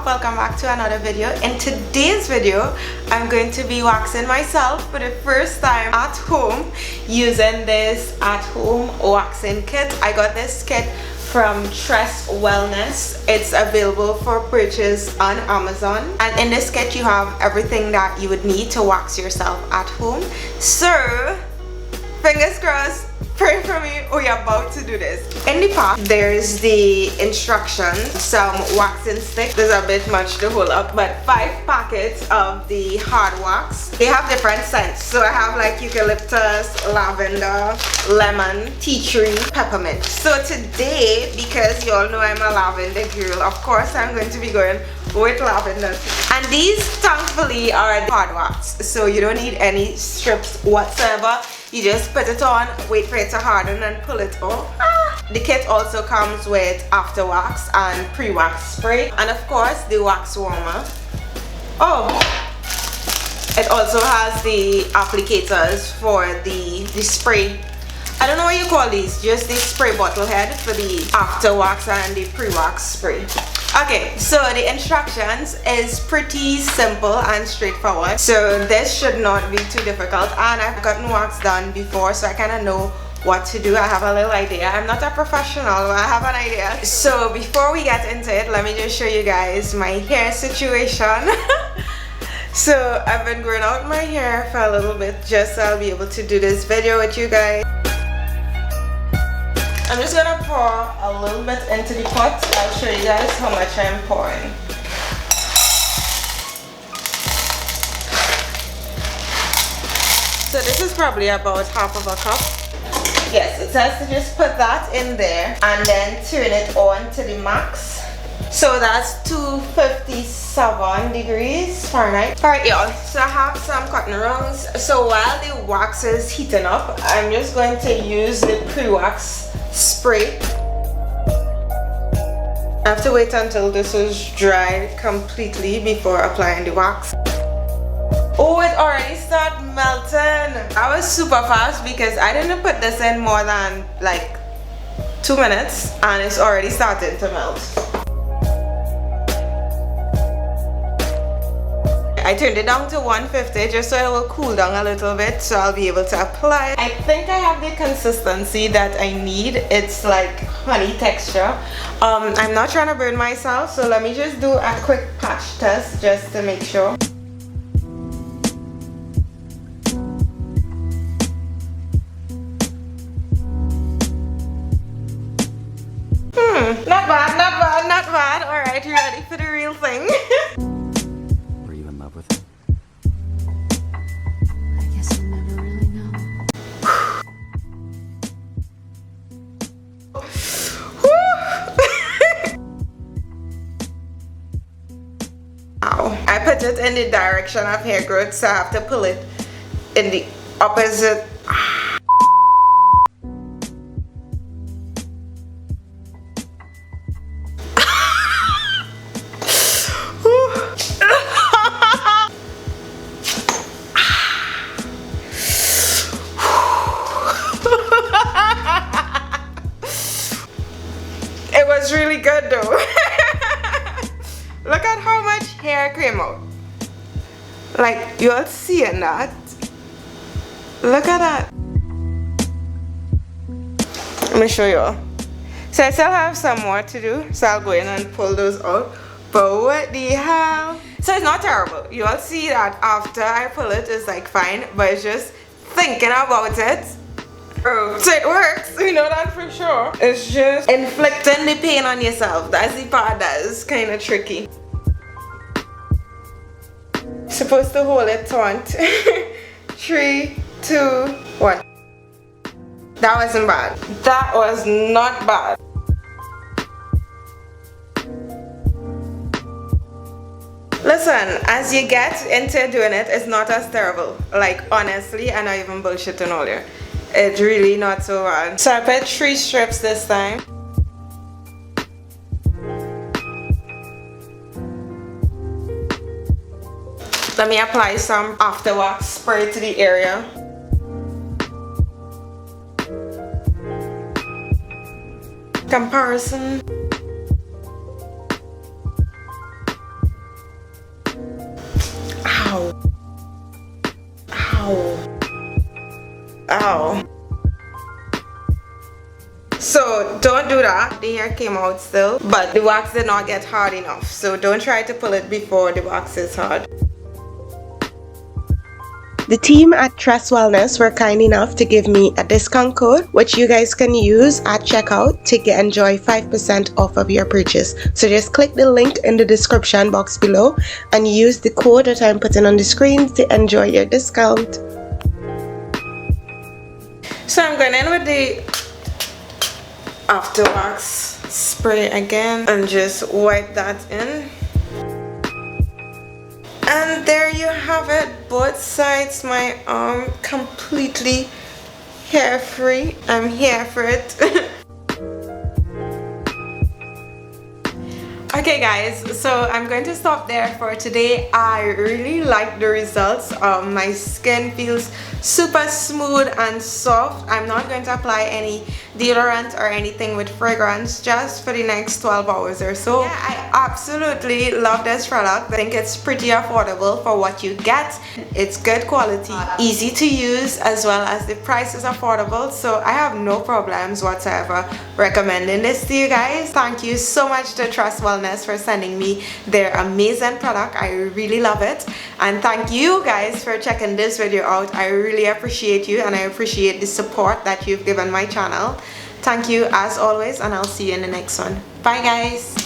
up? Welcome back to another video. In today's video, I'm going to be waxing myself for the first time at home using this at-home waxing kit. I got this kit from Tress Wellness. It's available for purchase on Amazon, and in this kit you have everything that you would need to wax yourself at home. So fingers crossed, pray for me, we're about to do this. In the pack there's the instructions, some waxing stick. There's a bit much to hold up, but 5 packets of the hard wax. They have different scents, so I have like eucalyptus, lavender, lemon, tea tree, peppermint. So today, because you all know I'm a lavender girl, of course I'm going to be going with lavender. And these thankfully are the hard wax, so you don't need any strips whatsoever. You just put it on, wait for it to harden, and pull it off. The kit also comes with after wax and pre-wax spray, and of course the wax warmer. It also has the applicators for the spray. I don't know what you call these, just the spray bottle head for the after wax and the pre-wax spray. Okay, so the instructions is pretty simple and straightforward, so this should not be too difficult, and I've gotten wax done before, so I kind of know what to do. I have a little idea. I'm not a professional, but I have an idea. So before we get into it, let me just show you guys my hair situation. So I've been growing out my hair for a little bit just so I'll be able to do this video with you guys. I'm just gonna pour a little bit into the pot. I'll show you guys how much I'm pouring. So this is probably about half of a cup. Yes, it says to just put that in there and then turn it on to the max. So that's 257 degrees Fahrenheit. Alright y'all, so I have some cotton rounds. So while the wax is heating up, I'm just going to use the pre-wax spray. I have to wait until this is dry completely before applying the wax. Oh, it already started melting. I was super fast because I didn't put this in more than like 2 minutes and it's already starting to melt. I turned it down to 150 just so it will cool down a little bit, so I'll be able to apply. I think I have the consistency that I need. It's like honey texture. I'm not trying to burn myself, so let me just do a quick patch test just to make sure. Not bad, not bad, not bad. Alright, you ready for the real thing? I put it in the direction of hair growth, so I have to pull it in the opposite. It was really good though. Look at how much hair came out. Like, you're seeing that? Look at that. Let me show you all. So I still have some more to do, so I'll go in and pull those out. But what the hell? So it's not terrible. You all see that after I pull it, it's like fine, but it's just thinking about it. Oh, so it works, we know that for sure. It's just inflicting the pain on yourself. That's the part that is kind of tricky. Supposed to hold it taut. 3, 2, 1. That wasn't bad. That was not bad. Listen, as you get into doing it, it's not as terrible. Like, honestly, I'm not even bullshitting all here. It's really not so bad. So I put 3 strips this time. Let me apply some after wax spray to the area. Comparison. Ow. Ow. Ow. So don't do that. The hair came out still, but the wax did not get hard enough. So don't try to pull it before the wax is hard. The team at Tress Wellness were kind enough to give me a discount code which you guys can use at checkout to enjoy 5% off of your purchase. So just click the link in the description box below and use the code that I'm putting on the screen to enjoy your discount. So I'm going in with the after wax spray again and just wipe that in. And there you have it, both sides, my arm completely hair free. I'm here for it. Okay guys, so I'm going to stop there for today. I really like the results. My skin feels super smooth and soft. I'm not going to apply any deodorant or anything with fragrance just for the next 12 hours or so. Yeah, I absolutely love this product. I think it's pretty affordable for what you get. It's good quality, easy to use, as well as the price is affordable. So I have no problems whatsoever recommending this to you guys. Thank you so much to Tress Wellness for sending me their amazing product. I really love it. And thank you guys for checking this video out. I really appreciate you, and I appreciate the support that you've given my channel. Thank you as always, and I'll see you in the next one. Bye guys.